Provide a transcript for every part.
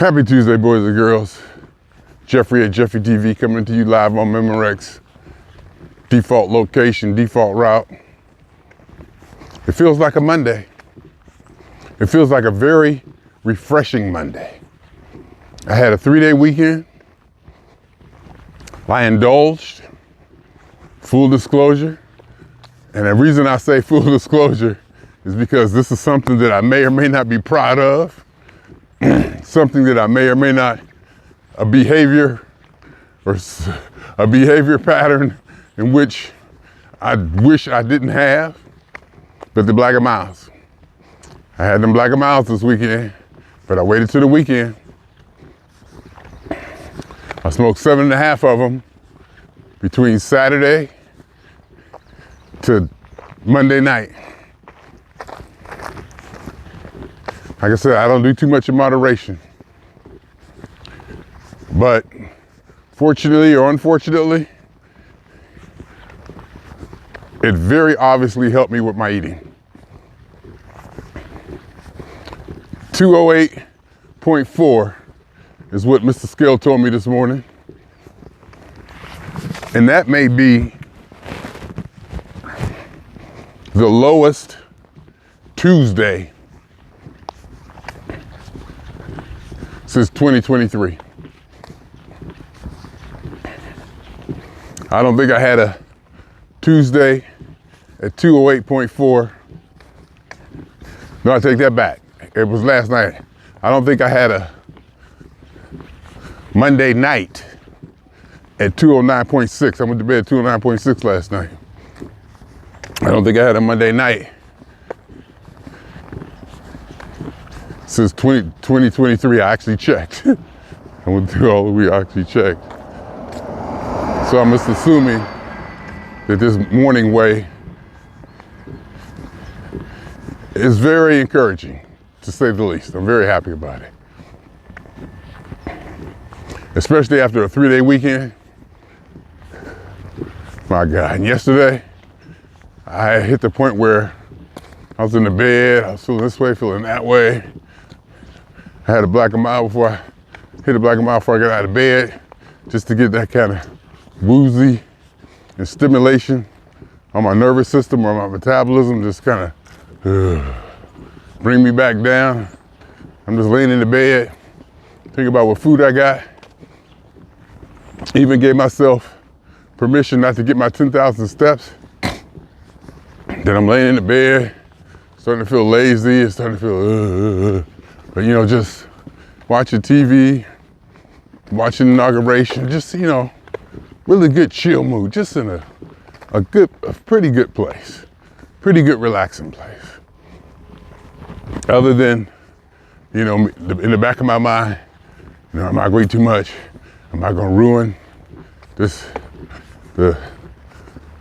Happy Tuesday, boys and girls. Jeffrey at Jeffrey TV coming to you live on Memorex. Default location, default route. It feels like a Monday. It feels like a very refreshing Monday. I had a 3-day weekend. I indulged, full disclosure. And the reason I say full disclosure is because this is something that I may or may not be proud of. Something that I may or may not, a behavior pattern in which I wish I didn't have, but the Black and Milds. I had them Black and Milds this weekend, but I waited till the weekend. I smoked 7.5 of them between Saturday to Monday night. Like I said, I don't do too much in moderation. But fortunately or unfortunately, it very obviously helped me with my eating. 208.4 is what Mr. Scale told me this morning. And that may be the lowest Tuesday since 2023. I don't think I had a Tuesday at 208.4. No, I take that back. It was last night. I don't think I had a Monday night at 209.6. I went to bed at 209.6 last night. I don't think I had a Monday night since 2023. I actually checked. I went through all the week, I actually checked. So I'm just assuming that this morning way is very encouraging, to say the least. I'm very happy about it. Especially after a 3-day weekend. My God, and yesterday, I hit the point where I was in the bed, I was feeling this way, feeling that way. I had a Black and Mild before I hit a Black and Mild before I got out of bed, just to get that kind of woozy and stimulation on my nervous system or my metabolism, just kind of bring me back down. I'm just laying in the bed, thinking about what food I got. Even gave myself permission not to get my 10,000 steps. Then I'm laying in the bed, starting to feel lazy, and starting to feel, but you know, just watching TV, watching Inauguration, just, you know, really good chill mood, just in a pretty good place, pretty good relaxing place. Other than, you know, in the back of my mind, you know, am I going too much? Am I gonna ruin the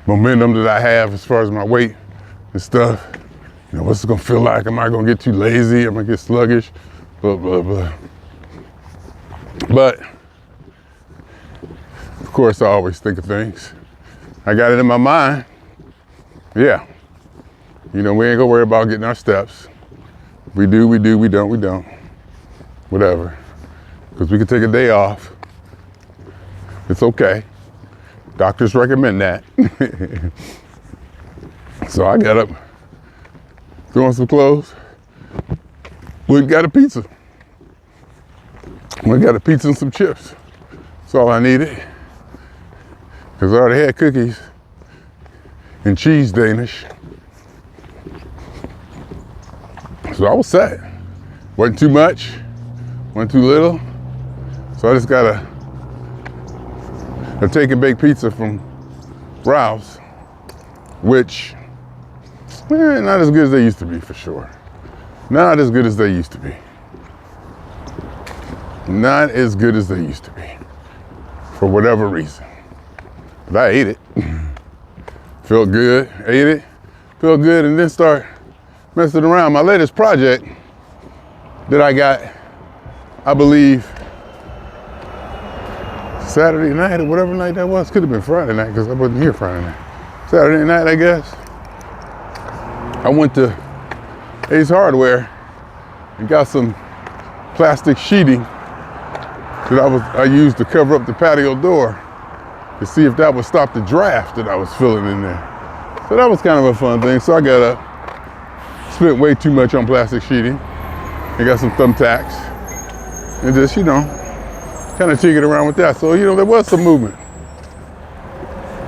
momentum that I have as far as my weight and stuff? You know, what's it gonna feel like? Am I gonna get too lazy? Am I gonna get sluggish? Blah, blah, blah. But, of course, I always think of things. I got it in my mind. Yeah. You know, we ain't gonna worry about getting our steps. We do, we don't, we don't. Whatever. Because we can take a day off. It's okay. Doctors recommend that. So I got up, threw on some clothes. We got a pizza. We got a pizza and some chips. That's all I needed. Because I already had cookies and cheese Danish. So I was set. Wasn't too much, wasn't too little. So I just got a take and bake pizza from Ralph's, which, not as good as they used to be, for sure. Not as good as they used to be. Not as good as they used to be, for whatever reason. But I ate it. Felt good, ate it, felt good, and then start messing around. My latest project that I got, I believe, Saturday night or whatever night that was. Could have been Friday night because I wasn't here Friday night. Saturday night, I guess. I went to Ace Hardware and got some plastic sheeting that I used to cover up the patio door to see if that would stop the draft that I was feeling in there. So that was kind of a fun thing. So I got up, spent way too much on plastic sheeting, and got some thumbtacks, and just, you know, kind of tinkered around with that. So, you know, there was some movement.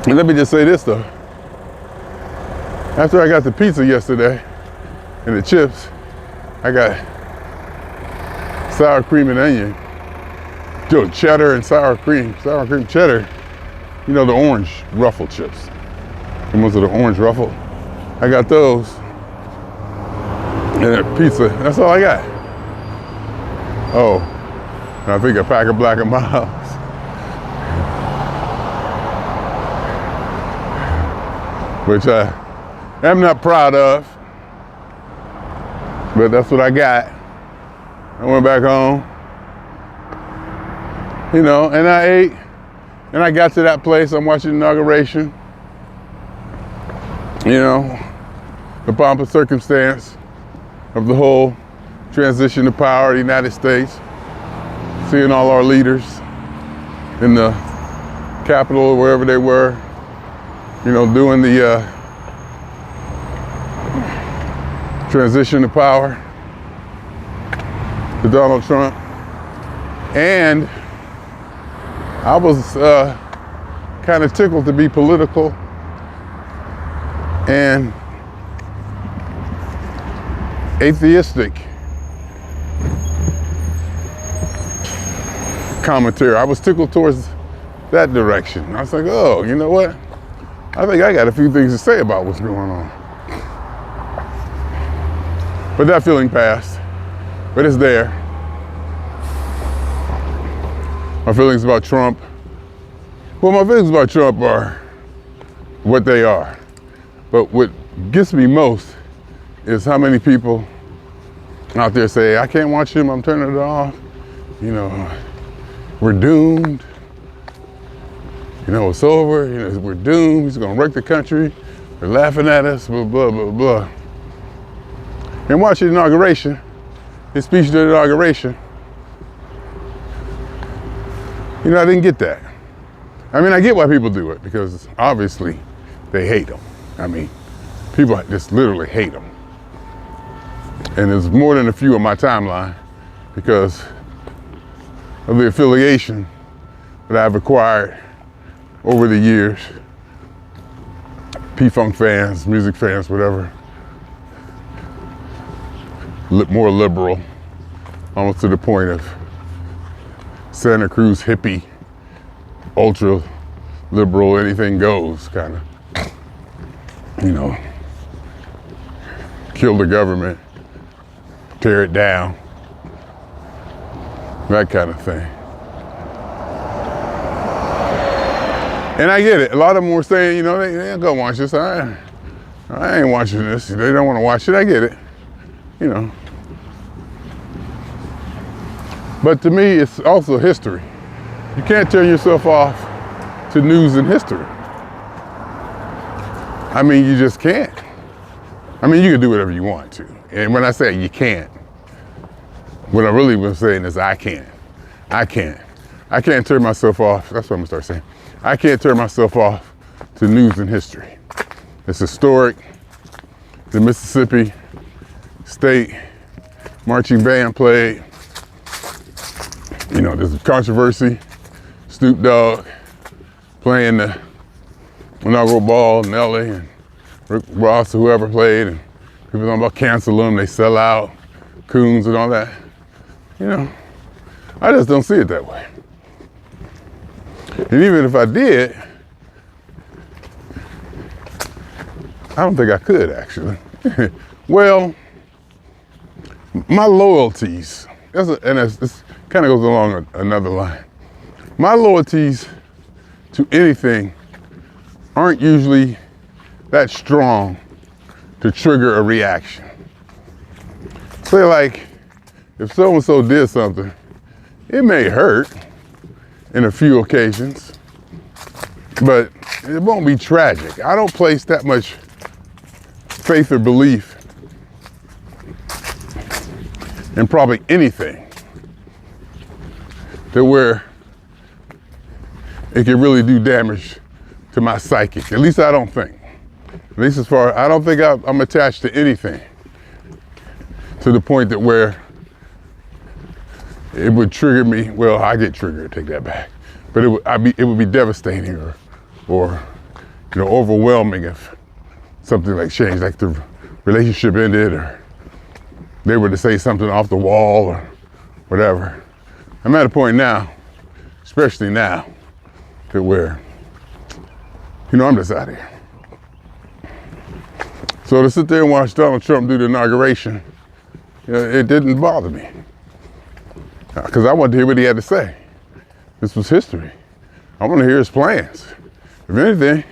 And let me just say this though. After I got the pizza yesterday and the chips, I got sour cream and onion. Dude, cheddar and sour cream cheddar. You know, the orange ruffle chips. The ones with the orange ruffle. I got those. And a pizza, that's all I got. Oh, and I think a pack of Black & Milds. Which I am not proud of, but that's what I got. I went back home, you know, and I ate, and I got to that place. I'm watching Inauguration, you know, the pomp and circumstance of the whole transition to power of the United States, seeing all our leaders in the Capitol or wherever they were, you know, doing the transition to power to Donald Trump. And I was kind of tickled to be political and atheistic commentary. I was tickled towards that direction. I was like, oh, you know what? I think I got a few things to say about what's going on. But that feeling passed, but it's there. My feelings about Trump, well, my feelings about Trump are what they are. But what gets me most is how many people out there say, I can't watch him, I'm turning it off. You know, we're doomed. You know, it's over, you know, we're doomed, he's gonna wreck the country, they're laughing at us, blah, blah, blah, blah. And watching the inauguration, his speech during the inauguration, you know, I didn't get that. I mean, I get why people do it, because obviously they hate him. I mean, people just literally hate him. And there's more than a few on my timeline because of the affiliation that I've acquired over the years. P-Funk fans, music fans, whatever. More liberal, almost to the point of Santa Cruz hippie, ultra liberal, anything goes kind of, you know, kill the government, tear it down, that kind of thing. And I get it. A lot of them were saying, you know, they go watch this. I ain't watching this. They don't want to watch it. I get it, you know. But to me, it's also history. You can't turn yourself off to news and history. I mean, you just can't. I mean, you can do whatever you want to. And when I say you can't, what I really was saying is I can't. I can't turn myself off. That's what I'm gonna start saying. I can't turn myself off to news and history. It's historic. The Mississippi State Marching Band played. You know, there's controversy. Snoop Dogg playing the inaugural ball in LA, and Rick Ross or whoever played, and people talking about cancel them, they sell out, coons and all that. You know, I just don't see it that way. And even if I did, I don't think I could actually. Well, my loyalties, this kind of goes along another line. My loyalties to anything aren't usually that strong to trigger a reaction. Say like, if so-and-so did something, it may hurt in a few occasions, but it won't be tragic. I don't place that much faith or belief in probably anything to where it can really do damage to my psychic. At least I don't think. At least as far, I don't think I'm attached to anything to the point that where it would trigger me. Well, I get triggered, take that back. But it would be devastating or overwhelming if something like changed, like the relationship ended or they were to say something off the wall or whatever. I'm at a point now, especially now, to where, I'm just out here. So to sit there and watch Donald Trump do the inauguration, it didn't bother me. Because I wanted to hear what he had to say. This was history. I want to hear his plans. If anything,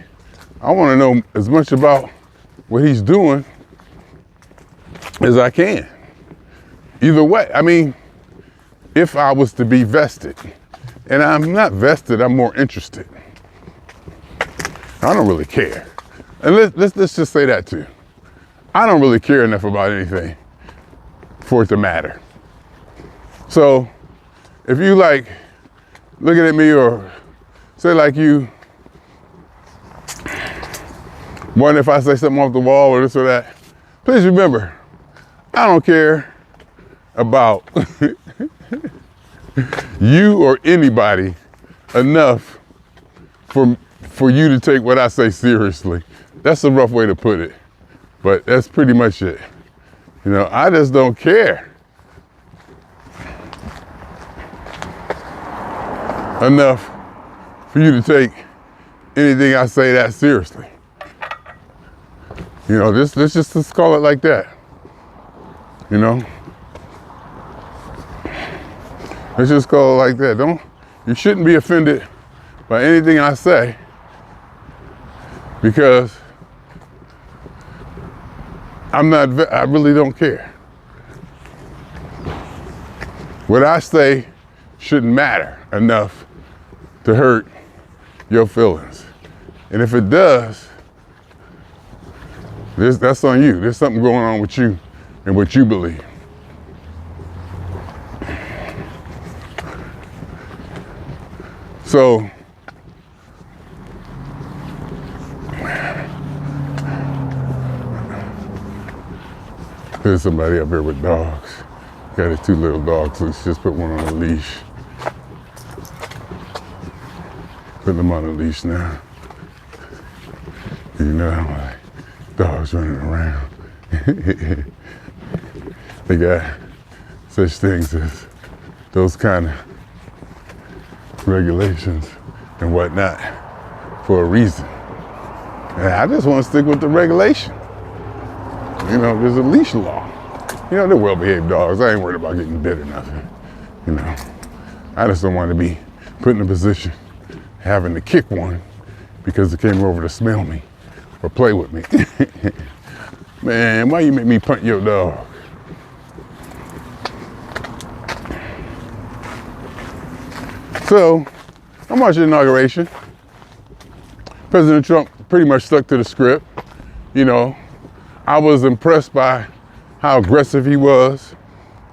I want to know as much about what he's doing as I can. Either way, I mean, if I was to be vested, and I'm not vested, I'm more interested. I don't really care. And let's just say that too. I don't really care enough about anything for it to matter. So if you like looking at me or say like you wonder if I say something off the wall or this or that, please remember, I don't care about you or anybody enough for you to take what I say seriously. That's a rough way to put it, but that's pretty much it. I just don't care enough for you to take anything I say that seriously. Let's call it like that. Let's just call it like that. You shouldn't be offended by anything I say because I really don't care. What I say shouldn't matter enough to hurt your feelings. And if it does, that's on you. There's something going on with you and what you believe. So, there's somebody up here with dogs. Got his 2 little dogs. Let's just put one on a leash. Put them on a leash now. How dogs running around. They got such things as those kind of regulations and whatnot for a reason. And I just want to stick with the regulation. There's a leash law. They're well-behaved dogs. I ain't worried about getting bit or nothing. I just don't want to be put in a position having to kick one because it came over to smell me or play with me. Man, why you make me punt your dog? So, I'm watching the inauguration. President Trump pretty much stuck to the script. I was impressed by how aggressive he was,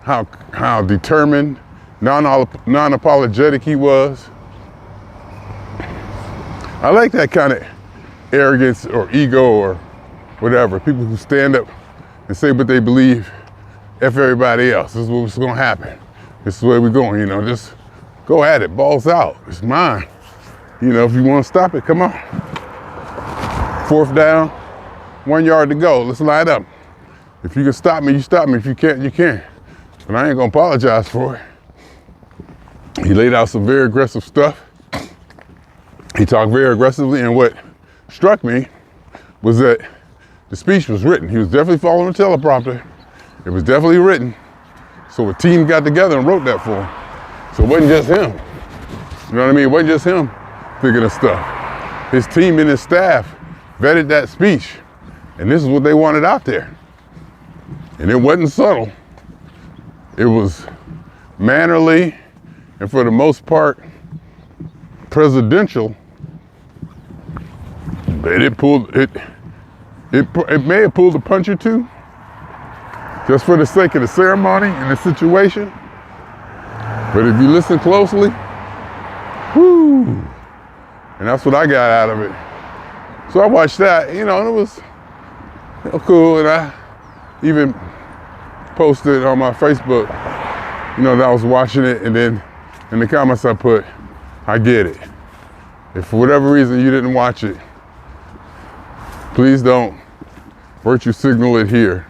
how determined, non-apologetic he was. I like that kind of arrogance or ego or whatever. People who stand up and say what they believe, F everybody else. This is what's gonna happen. This is where we're going, just go at it, balls out, it's mine. If you wanna stop it, come on. 4th down, 1 yard to go, let's line up. If you can stop me, you stop me. If you can't, you can't. But I ain't gonna apologize for it. He laid out some very aggressive stuff. He talked very aggressively, and what struck me was that the speech was written. He was definitely following the teleprompter. It was definitely written. So a team got together and wrote that for him. So it wasn't just him. You know what I mean? It wasn't just him thinking of stuff. His team and his staff vetted that speech, and this is what they wanted out there. And it wasn't subtle. It was mannerly, and for the most part, presidential. But it may have pulled a punch or two, just for the sake of the ceremony and the situation. But if you listen closly, whoo, and that's what I got out of it. So I watched that, and it was cool, and I even posted on my Facebook, that I was watching it, and then in the comments I put, I get it. If for whatever reason you didn't watch it, please don't virtue signal it here.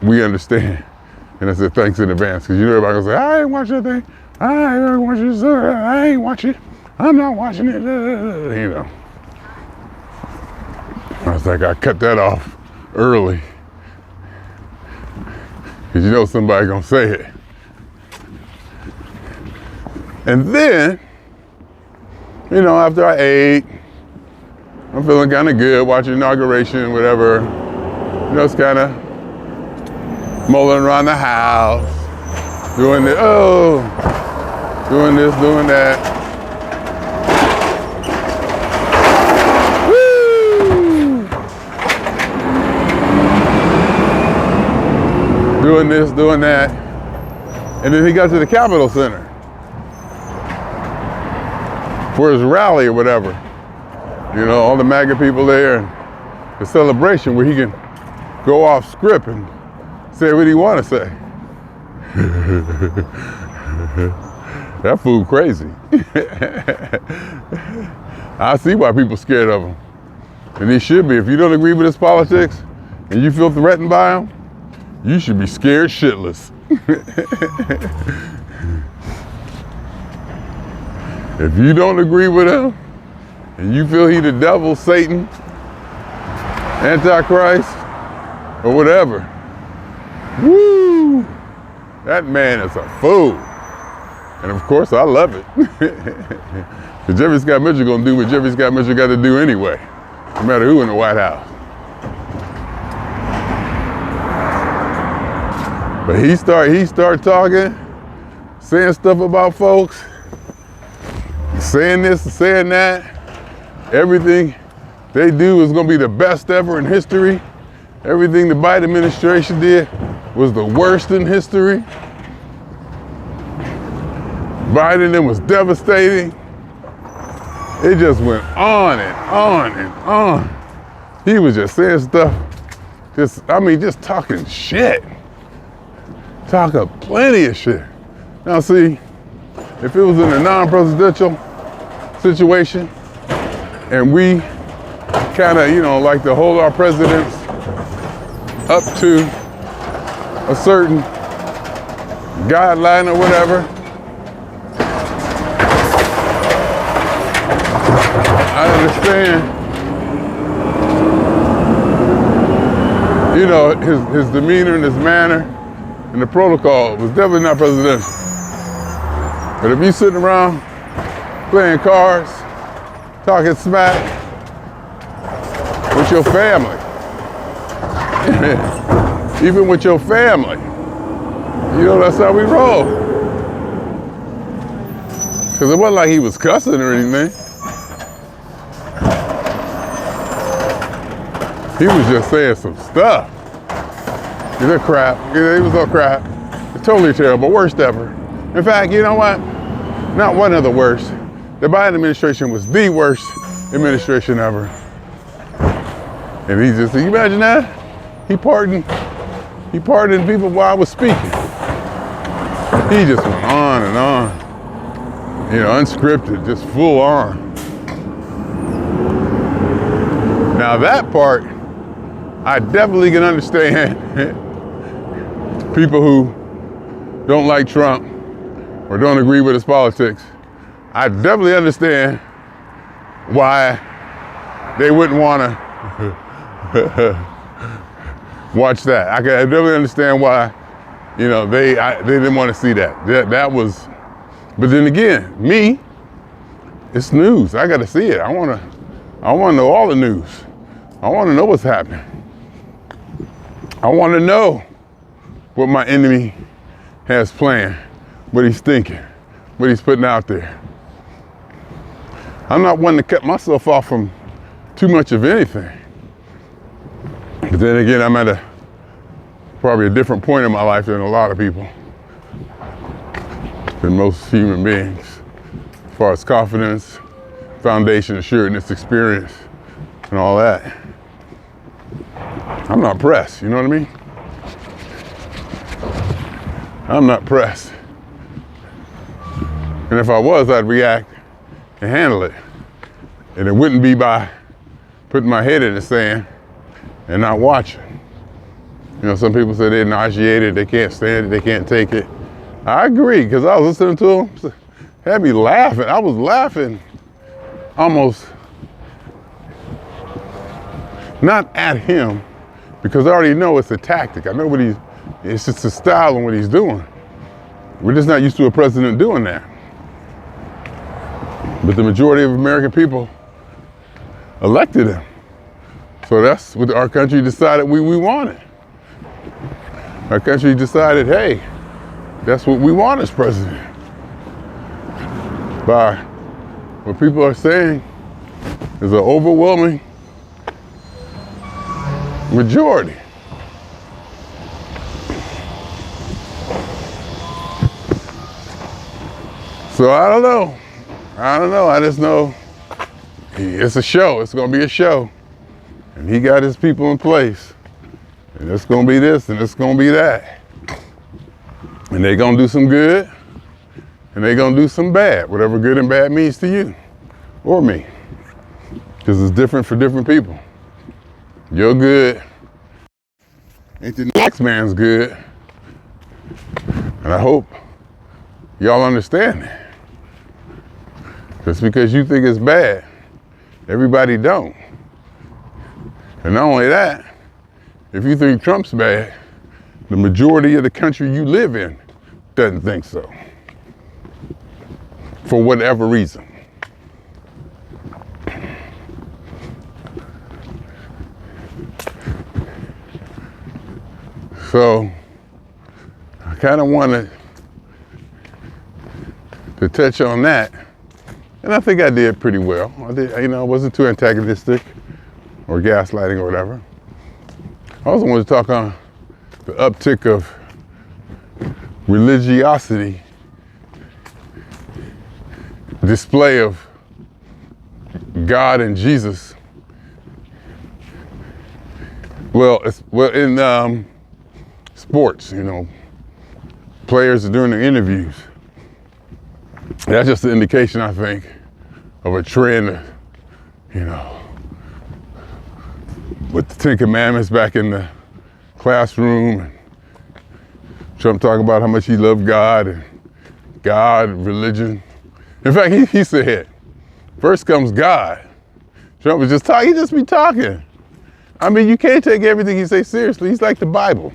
We understand. And I said, thanks in advance, because everybody gonna say, I ain't watch that thing. I ain't watch this. I ain't watch it. I'm not watching it. I was like, I cut that off early. Because somebody gonna say it. And then, after I ate, I'm feeling kind of good, watching Inauguration, whatever. It's kind of mulling around the house, doing this, doing this, doing that. Woo! Doing this, doing that. And then he got to the Capitol Center for his rally or whatever. All the MAGA people there, and the celebration where he can go off script and say what he want to say. That fool crazy. I see why people scared of him. And he should be. If you don't agree with his politics and you feel threatened by him, you should be scared shitless. If you don't agree with him and you feel he the devil, Satan, Antichrist, or whatever, woo, that man is a fool. And of course, I love it. Because Jeffery Scott Mitchell gonna do what Jeffery Scott Mitchell got to do anyway, no matter who in the White House. But he start talking, saying stuff about folks, saying this, saying that. Everything they do is gonna be the best ever in history. Everything the Biden administration did was the worst in history. Biden then was devastating. It just went on and on and on. He was just saying stuff, just talking shit. Talking plenty of shit. Now see, if it was in a non-presidential situation and we kind of, like to hold our presidents up to a certain guideline or whatever, I understand, his demeanor and his manner and the protocol was definitely not presidential. But if you sitting around playing cards, talking smack with your family, even with your family, that's how we roll. Because it wasn't like he was cussing or anything. He was just saying some stuff. He was crap. He was all crap. Totally terrible. Worst ever. In fact, you know what? Not one of the worst. The Biden administration was the worst administration ever. And he just, you imagine that? He pardoned people while I was speaking. He just went on and on. Unscripted, just full on. Now that part, I definitely can understand people who don't like Trump or don't agree with his politics. I definitely understand why they wouldn't want to watch that. I definitely understand why, they didn't want to see that. That was, but then again, me, it's news. I got to see it. I want to know all the news. I want to know what's happening. I want to know what my enemy has planned, what he's thinking, what he's putting out there. I'm not one to cut myself off from too much of anything. But then again, I'm at probably a different point in my life than a lot of people. than most human beings as far as confidence, foundation, assuredness, experience, and all that. I'm not pressed, you know what I mean? I'm not pressed. And if I was, I'd react and handle it. And it wouldn't be by putting my head in the sand and not watching. You know, some people say they're nauseated, they can't stand it, they can't take it. I agree, because I was listening to them, had me laughing. I was laughing almost, not at him, because I already know it's a tactic. I know it's just a style and what he's doing. We're just not used to a president doing that. But the majority of American people elected him. So that's what our country decided we wanted. Our country decided, hey, that's what we want as president. By what people are saying is an overwhelming majority. So I don't know. I just know it's a show. It's going to be a show. And he got his people in place. And it's going to be this and it's going to be that. And they're going to do some good and they're going to do some bad, whatever good and bad means to you or me. Because it's different for different people. Your good ain't the next man's good. And I hope y'all understand that. Just because you think it's bad, everybody don't. And not only that, if you think Trump's bad, the majority of the country you live in doesn't think so. For whatever reason. So, I kind of wanted to touch on that. And I think I did pretty well. I wasn't too antagonistic or gaslighting or whatever. I also wanted to talk on the uptick of religiosity, display of God and Jesus. Well, in sports, players are doing their interviews. That's just an indication, I think, of a trend, with the Ten Commandments back in the classroom, and Trump talking about how much he loved God and religion. In fact, he said, first comes God. Trump was just talking, he just be talking. I mean, you can't take everything he says seriously. He's like the Bible.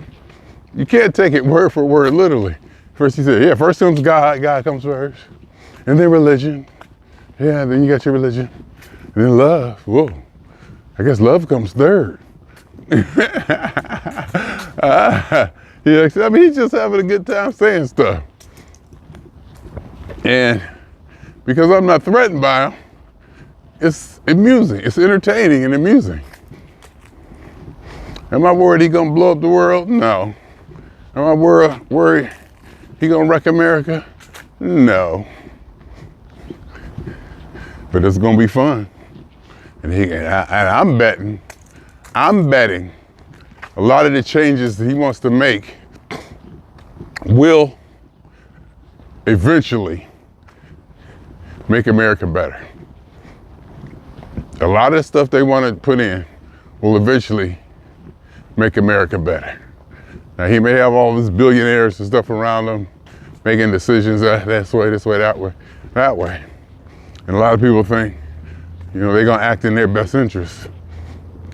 You can't take it word for word, literally. First he said, first comes God, God comes first. And then religion. Yeah, then you got your religion. And then love. Whoa. I guess love comes third. He's just having a good time saying stuff. And because I'm not threatened by him, it's amusing. It's entertaining and amusing. Am I worried he's gonna blow up the world? No. Am I worried he gonna wreck America? No. But it's gonna be fun. And I'm betting a lot of the changes that he wants to make will eventually make America better. A lot of the stuff they want to put in will eventually make America better. Now he may have all these billionaires and stuff around him making decisions this way, that way. And a lot of people think, they're gonna act in their best interest.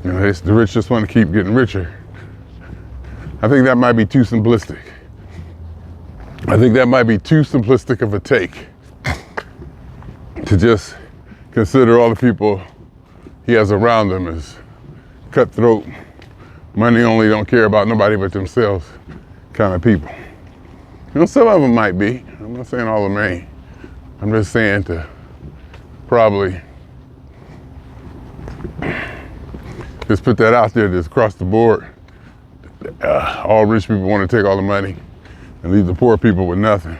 The rich just want to keep getting richer. I think that might be too simplistic. I think that might be too simplistic of a take to just consider all the people he has around him as cutthroat, money only, don't care about nobody but themselves kind of people. Some of them might be. I'm not saying all of them ain't. I'm just saying to probably just put that out there just across the board. All rich people want to take all the money and leave the poor people with nothing.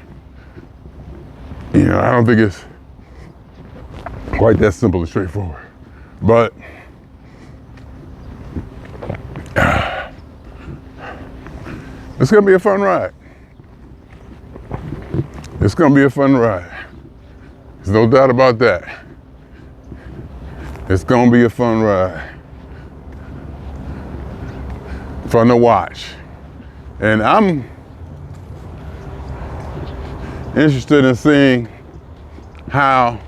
You know, I don't think it's quite that simple and straightforward. But it's gonna be a fun ride. It's gonna be a fun ride. There's no doubt about that. It's gonna be a fun ride. Fun to watch. And I'm interested in seeing how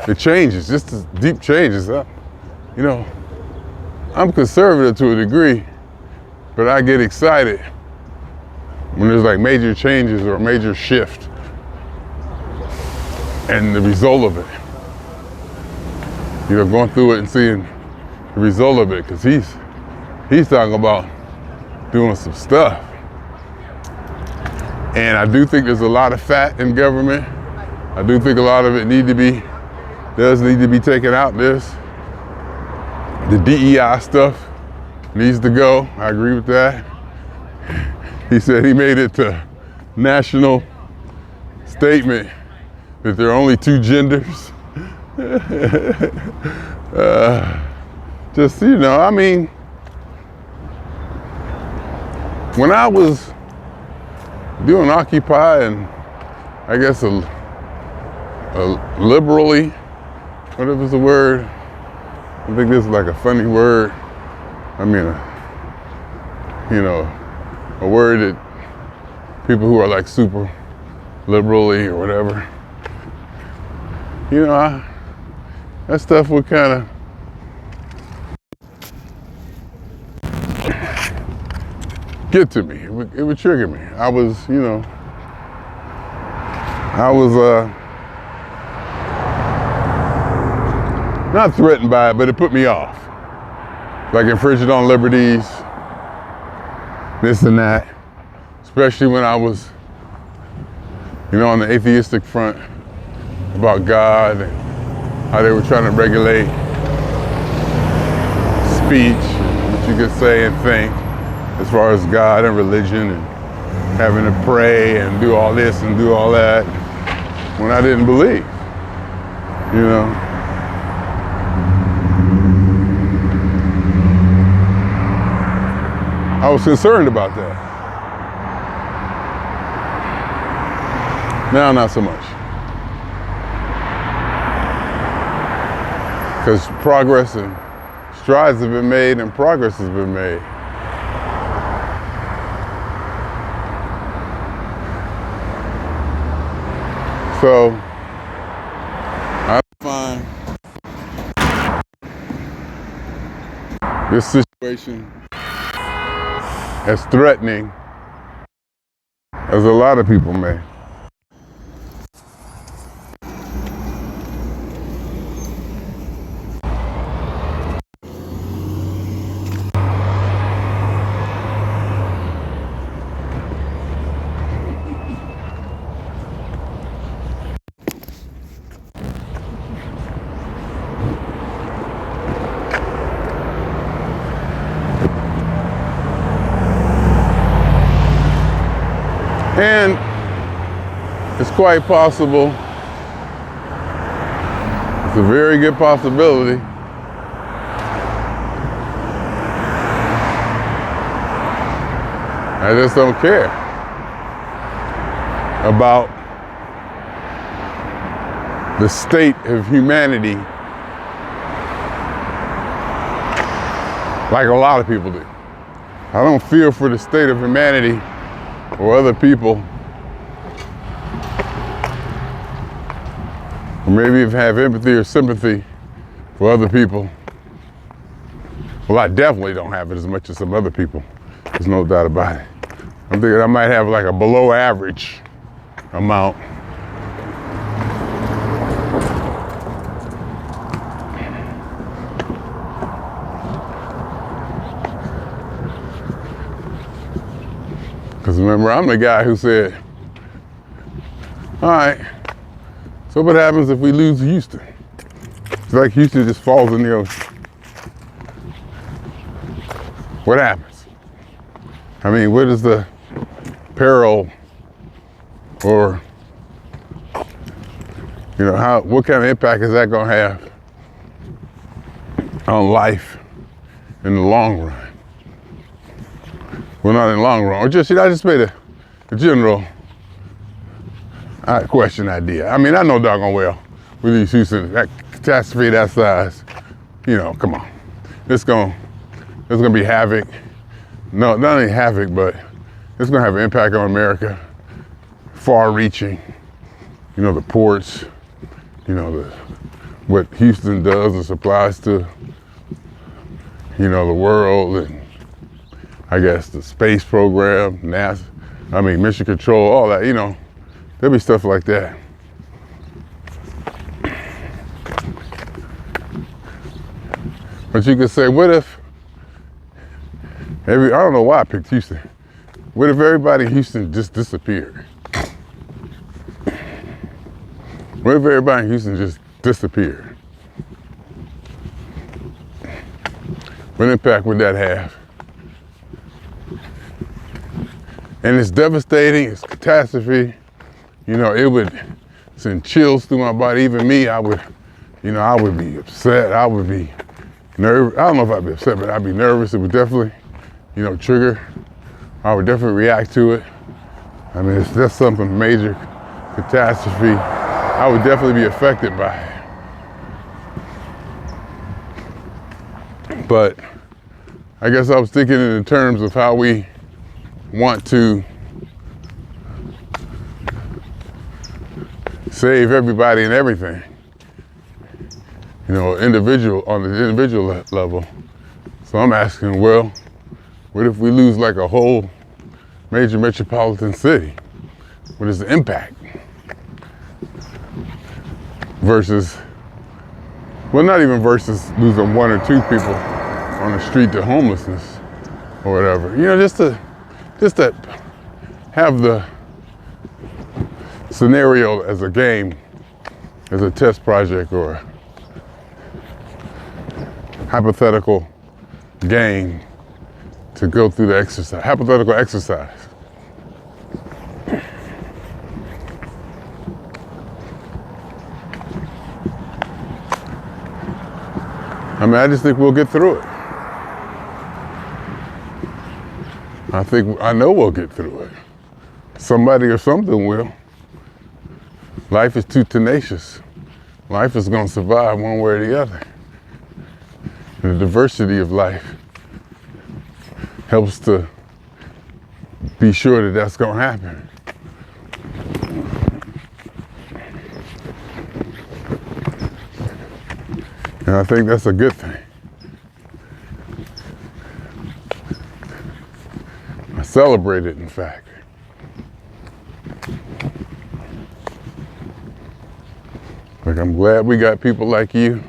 it changes, just the deep changes. You know, I'm conservative to a degree, but I get excited when there's like major changes or a major shift and the result of it. You know, going through it and seeing the result of it, because he's talking about doing some stuff. And I do think there's a lot of fat in government. I do think a lot of it does need to be taken out. The DEI stuff needs to go. I agree with that. He said he made it to national statement that there are only two genders. Just, you know, I mean, when I was doing Occupy and I guess a liberally, whatever's the word, I think this is like a funny word. I mean, you know, a word that people who are like super liberally or whatever, you know, that stuff would kind of get to me. It would trigger me. I was not threatened by it, but it put me off. Like infringing on liberties, this and that. Especially when I was, you know, on the atheistic front about God and how they were trying to regulate speech, what you could say and think, as far as God and religion and having to pray and do all this and do all that, when I didn't believe, you know. I was concerned about that. Now, not so much. Because progress and strides have been made and progress has been made. So, I find this situation as threatening as a lot of people may. And it's quite possible, it's a very good possibility, I just don't care about the state of humanity like a lot of people do. I don't feel for the state of humanity or other people, or maybe even have empathy or sympathy for other people. Well, I definitely don't have it as much as some other people. There's no doubt about it. I'm thinking I might have like a below average amount. Because remember, I'm the guy who said, all right, so what happens if we lose Houston? It's like Houston just falls in the ocean. What happens? I mean, what is the peril or You know, what kind of impact is that gonna have on life in the long run? Well, not in the long run. Or just, I just made a general question idea. I mean, I know doggone well with these Houston, that catastrophe that size, come on. It's gonna be havoc. No, not only havoc, but it's gonna have an impact on America, far reaching. The ports, what Houston does and supplies to, the world, and I guess the space program, NASA, mission control, all that, there'll be stuff like that. But you could say, what if, I don't know why I picked Houston. What if everybody in Houston just disappeared? What if everybody in Houston just disappeared? What impact would that have? And it's devastating, it's catastrophe. It would send chills through my body. Even me, I would be upset. I would be nervous. I don't know if I'd be upset, but I'd be nervous. It would definitely, trigger. I would definitely react to it. If that's something major, catastrophe, I would definitely be affected by it. But I guess I was thinking in terms of how we want to save everybody and everything, on the individual level. So I'm asking, well, what if we lose like a whole major metropolitan city? What is the impact? Versus, well, not even versus losing one or two people on the street to homelessness or whatever. Just to have the scenario as a game, as a test project or hypothetical game to go through the exercise, hypothetical exercise. I just think we'll get through it. I know we'll get through it. Somebody or something will. Life is too tenacious. Life is gonna survive one way or the other. The diversity of life helps to be sure that that's gonna happen. And I think that's a good thing. I celebrate it, in fact. Like, I'm glad we got people like you.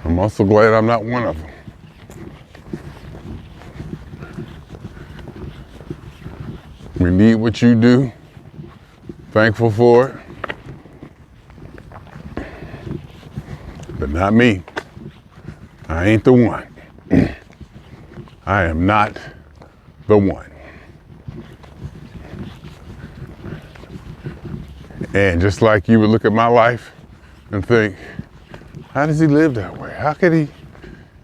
I'm also glad I'm not one of them. We need what you do. Thankful for it. But not me. I ain't the one. I am not the one. And just like you would look at my life and think, how does he live that way? How could he,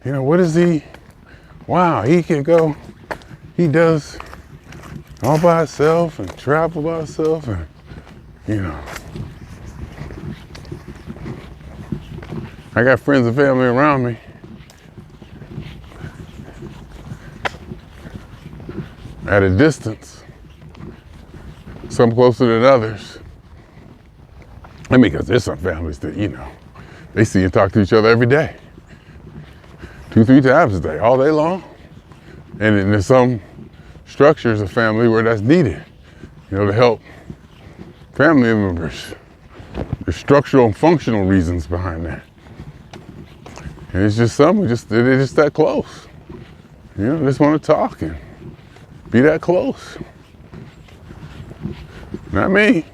what is he? Wow, he can go, he does all by himself and travel by himself and, I got friends and family around me. At a distance, some closer than others. Because there's some families that, they see and talk to each other every day. 2-3 times a day, all day long. And then there's some structures of family where that's needed, to help family members. There's structural and functional reasons behind that. And it's just something, they're just that close. Just want to talk and be that close. Not me.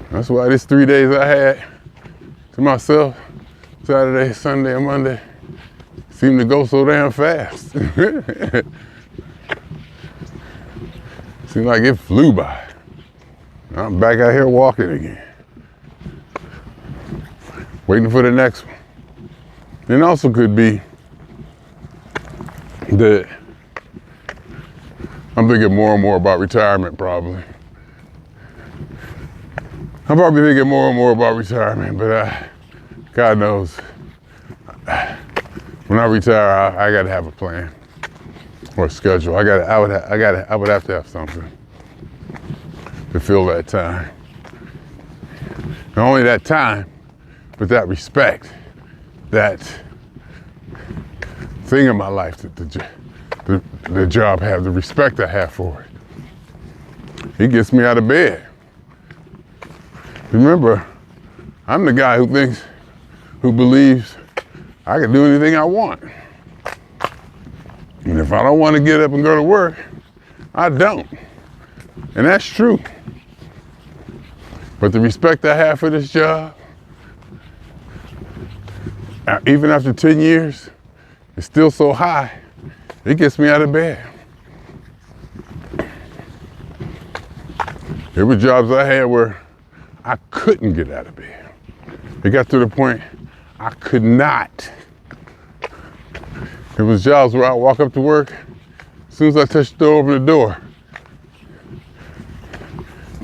That's why this 3 days I had to myself, Saturday, Sunday, and Monday, seemed to go so damn fast. Seemed like it flew by. I'm back out here walking again, waiting for the next one. It also could be that I'm thinking more and more about retirement, probably. I'm probably thinking more and more about retirement, but God knows, when I retire, I gotta have a plan or a schedule. I would have to have something to fill that time. Not only that time, but that respect, that thing in my life that the job have, the respect I have for it. It gets me out of bed. Remember, I'm the guy who believes I can do anything I want. And if I don't want to get up and go to work, I don't. And that's true. But the respect I have for this job, even after 10 years, it's still so high, it gets me out of bed. There were jobs I had where I couldn't get out of bed. It got to the point I could not. There was jobs where I walk up to work, as soon as I touch the door, open the door,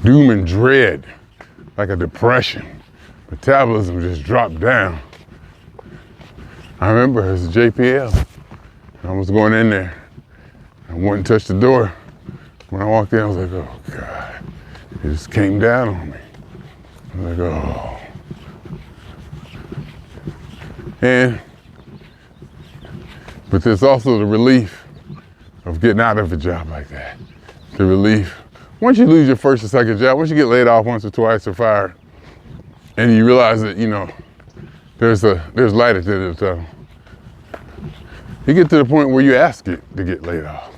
doom and dread, like a depression. Metabolism just dropped down. I remember it was JPL. I was going in there. I wouldn't touch the door. When I walked in, I was like, oh God. It just came down on me. I was like, oh. But there's also the relief of getting out of a job like that. The relief. Once you lose your first or second job, once you get laid off once or twice or fired, and you realize that, there's light at the end of the tunnel. You get to the point where you ask it to get laid off.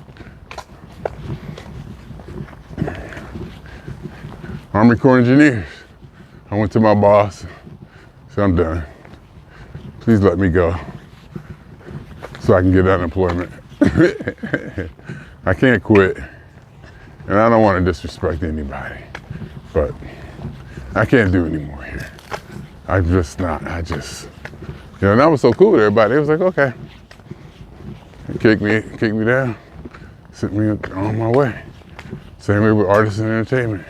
Army Corps of Engineers. I went to my boss, said, I'm done. Please let me go so I can get unemployment. I can't quit, and I don't want to disrespect anybody, but I can't do anymore here. I'm just not, and I was so cool with everybody. It was like, okay. Kick me down, sent me on my way. Same way with artists and entertainment.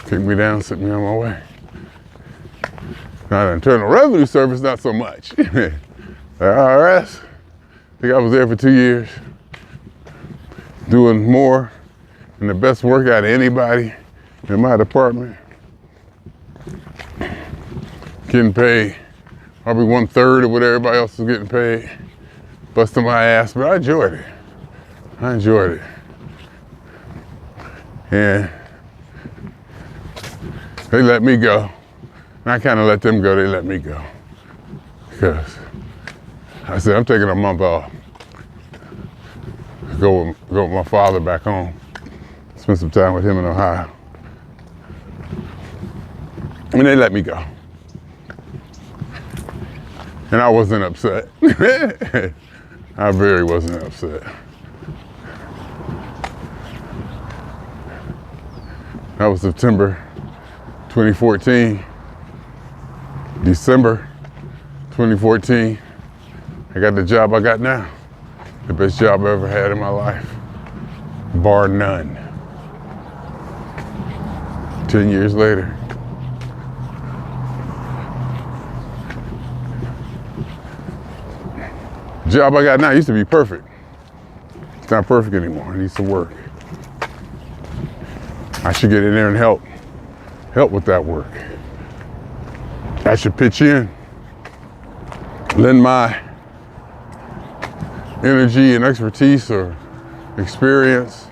Kick me down, sent me on my way. Now the Internal Revenue Service, not so much. The IRS, I think I was there for 2 years, doing more and the best work out of anybody in my department. Getting paid probably 1/3 of what everybody else was getting paid. Busting my ass, but I enjoyed it. And they let me go. And I kind of let them go, they let me go. Because I said, I'm taking a month off. Go with my father back home. Spend some time with him in Ohio. And they let me go. And I wasn't upset. I very wasn't upset. That was September 2014. December 2014, I got the job I got now. The best job I ever had in my life, bar none. 10 years later. The job I got now used to be perfect. It's not perfect anymore. It needs to work. I should get in there and help with that work. I should pitch in, lend my energy and expertise or experience,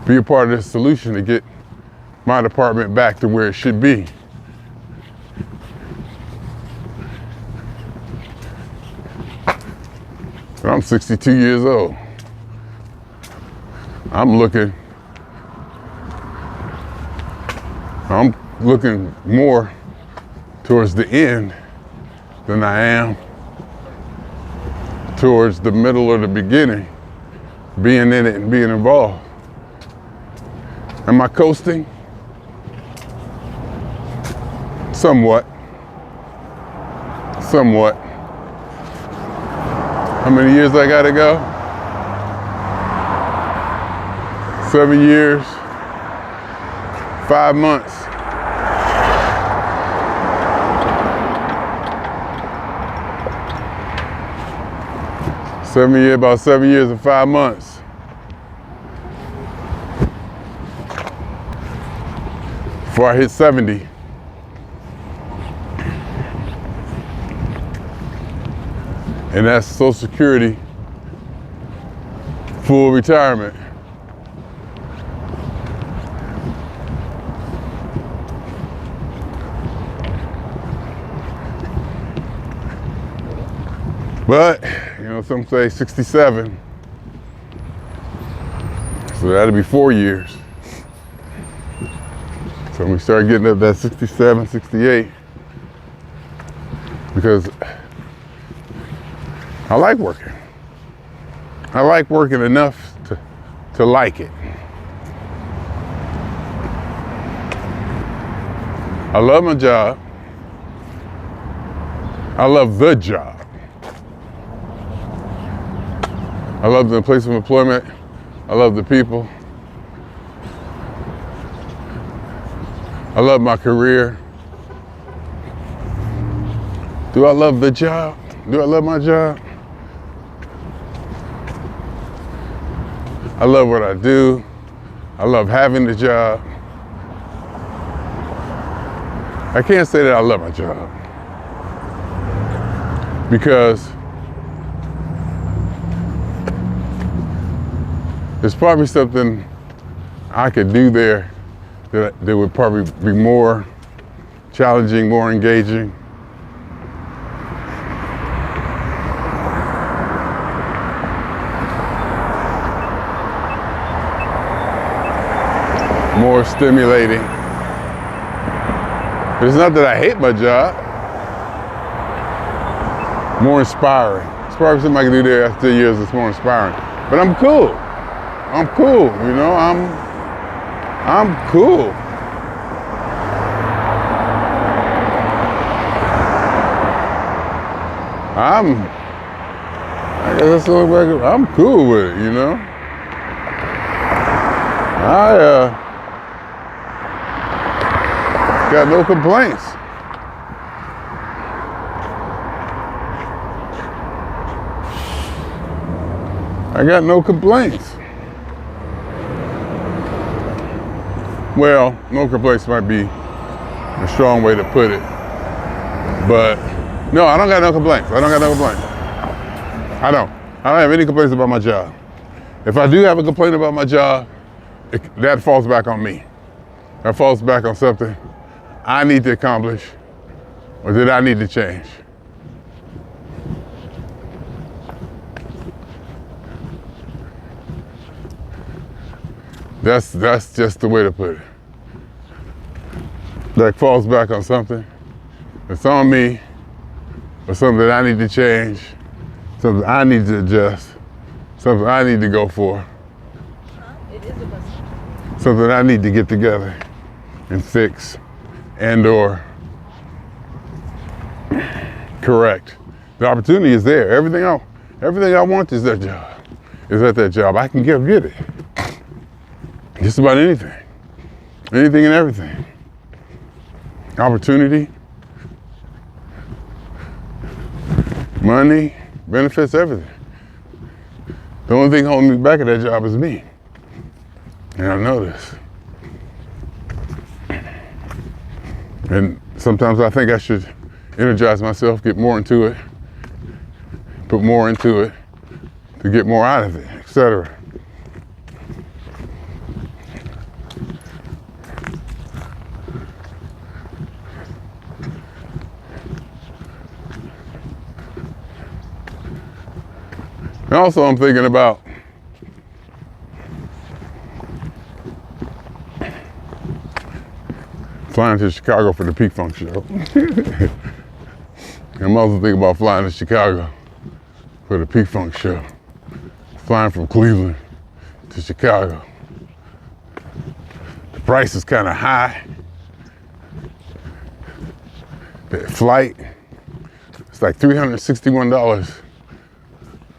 be a part of this solution to get my department back to where it should be. But I'm 62 years old. I'm looking more towards the end than I am towards the middle or the beginning, being in it and being involved. Am I coasting? Somewhat. Somewhat. How many years I gotta go? 7 years, 5 months. About 7 years and 5 months. Before I hit 70. And that's Social Security, full retirement. But, you know, some say 67. So that'll be 4 years. So when we start getting up that 67, 68, because I like working. I like working enough to like it. I love my job. I love the job. I love the place of employment. I love the people. I love my career. Do I love the job? Do I love my job? I love what I do. I love having the job. I can't say that I love my job because there's probably something I could do there that would probably be more challenging, more engaging. More stimulating. But it's not that I hate my job. More inspiring. It's probably something I can do there after 10 years that's more inspiring. But I'm cool. I'm cool, you know, I'm cool. I guess that's the only way I'm cool with it, you know. I got no complaints. I got no complaints. Well, no complaints might be a strong way to put it. But no, I don't got no complaints. I don't got no complaints. I don't have any complaints about my job. If I do have a complaint about my job, that falls back on me. That falls back on something I need to accomplish or that I need to change. That's just the way to put it. That falls back on something that's on me or something that I need to change, something I need to adjust, something I need to go for. It is a bus. Something I need to get together and fix and or correct. The opportunity is there. Everything I want is that job. Is at that job. I can get it. Just about anything. Anything and everything. Opportunity, money, benefits, everything. The only thing holding me back at that job is me. And I know this. And sometimes I think I should energize myself, get more into it, put more into it to get more out of it, etc. And also I'm thinking about flying to Chicago for the Peak Funk show. I'm also thinking about flying to Chicago for the Peak Funk show. Flying from Cleveland to Chicago. price is kind of high. The flight, it's like $361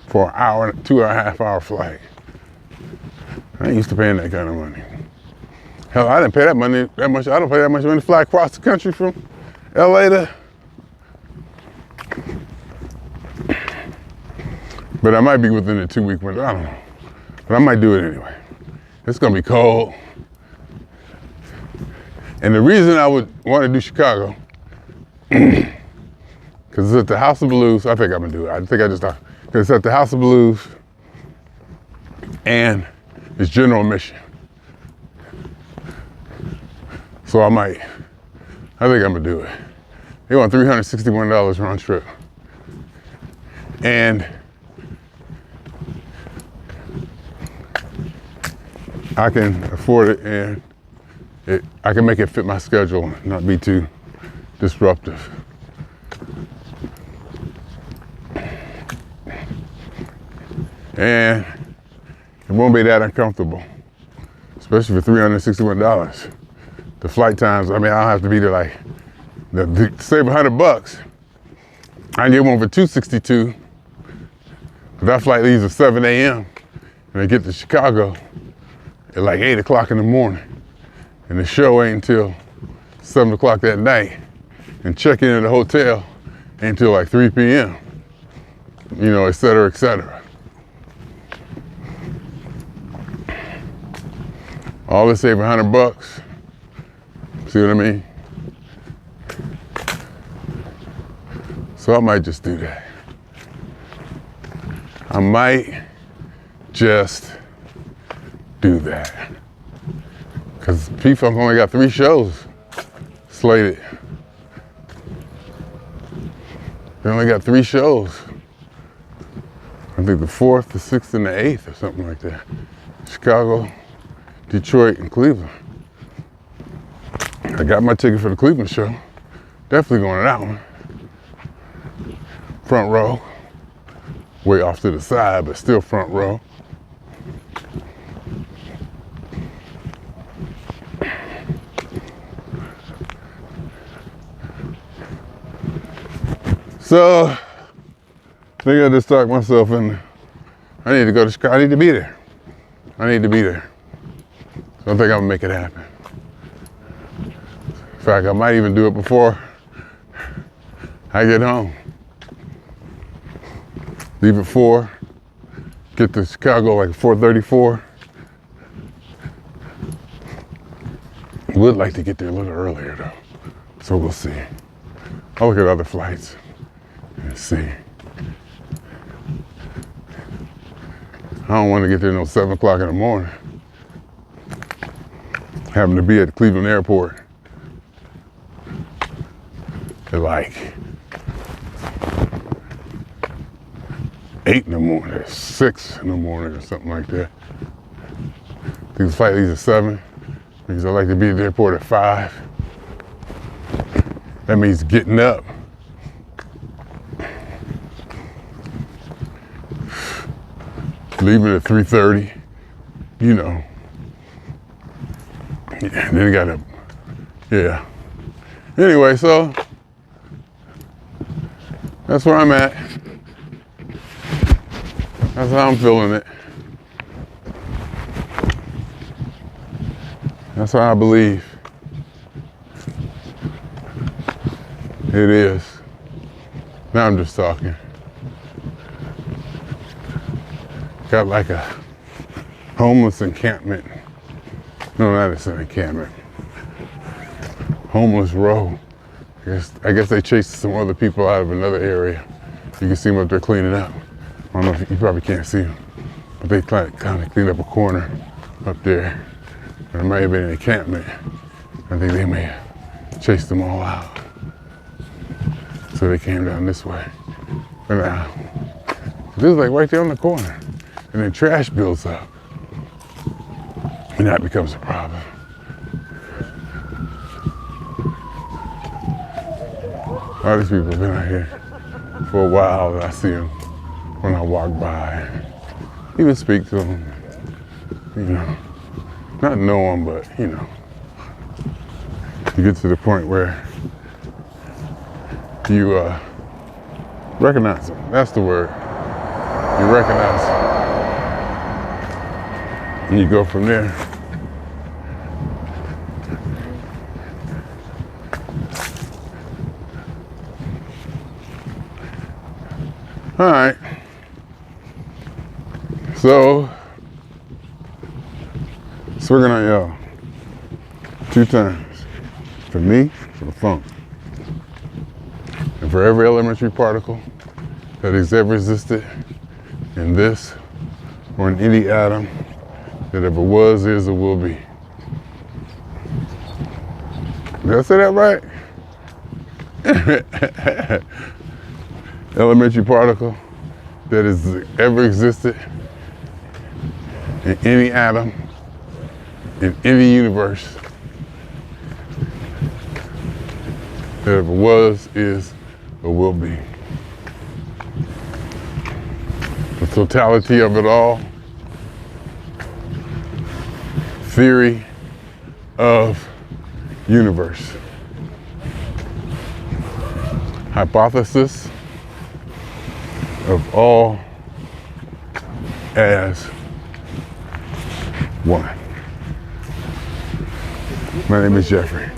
for an hour, 2.5 hour flight. I ain't used to paying that kind of money. Hell, I didn't pay that much. I don't pay that much money to fly across the country from LA to. But I might be within the 2-week window, I don't know. But I might do it anyway. It's gonna be cold. And the reason I would want to do Chicago, because it's at the House of Blues. I think I'm gonna do it. I think I just thought, because it's at the House of Blues and it's general admission. So I think I'm gonna do it. They want $361 round trip. And I can afford it, and I can make it fit my schedule and not be too disruptive. And it won't be that uncomfortable, especially for $361. The flight times, I mean, I don't have to be there like, to save $100, I can get one for $262. But that flight leaves at 7 a.m. and I get to Chicago at like 8 o'clock in the morning. And the show ain't until 7 o'clock that night. And check-in at the hotel ain't until like 3 p.m. You know, et cetera, et cetera. All this save $100. See what I mean? So I might just do that. I might just do that. Because P-Funk only got 3 shows slated. They only got 3 shows. I think the 4th, the 6th, and the 8th or something like that. Chicago, Detroit, and Cleveland. I got my ticket for the Cleveland show. Definitely going to that one. Front row. Way off to the side, but still front row. So, I think I just talked myself in. I need to go to Chicago. I need to be there. I need to be there. So I think I'm gonna make it happen. In fact, I might even do it before I get home. Leave at 4, get to Chicago like 4:34. Would like to get there a little earlier though, so we'll see. I'll look at other flights and see. I don't want to get there no 7 o'clock in the morning. Having to be at the Cleveland airport at like 8 in the morning, or 6 in the morning or something like that. I think the flight leaves at 7 because I like to be at the airport at 5. That means getting up. Leaving at 3:30, you know. Yeah, then you gotta, yeah. Anyway, so that's where I'm at. That's how I'm feeling it. That's how I believe it is. Now I'm just talking. Got like a homeless encampment. No, not an encampment. Homeless row. I guess they chased some other people out of another area. You can see them up there cleaning up. I don't know if you probably can't see them, but they kind of cleaned up a corner up there. And it might have been an encampment. I think they may have chased them all out. So they came down this way. But now, this is like right there on the corner. And then trash builds up. And that becomes a problem. All these people have been out here for a while, and I see them when I walk by. Even speak to them, you know. Not know them, but, you know, you get to the point where you recognize them. That's the word. You recognize them. And you go from there. All right. So swinging on y'all 2 times. For me, for the funk. And for every elementary particle that has ever existed in this or in any atom that ever was, is, or will be. Did I say that right? Elementary particle that has ever existed in any atom, in any universe that ever was, is, or will be. The totality of it all, theory of universe. Hypothesis of all as one. My name is Jeffrey.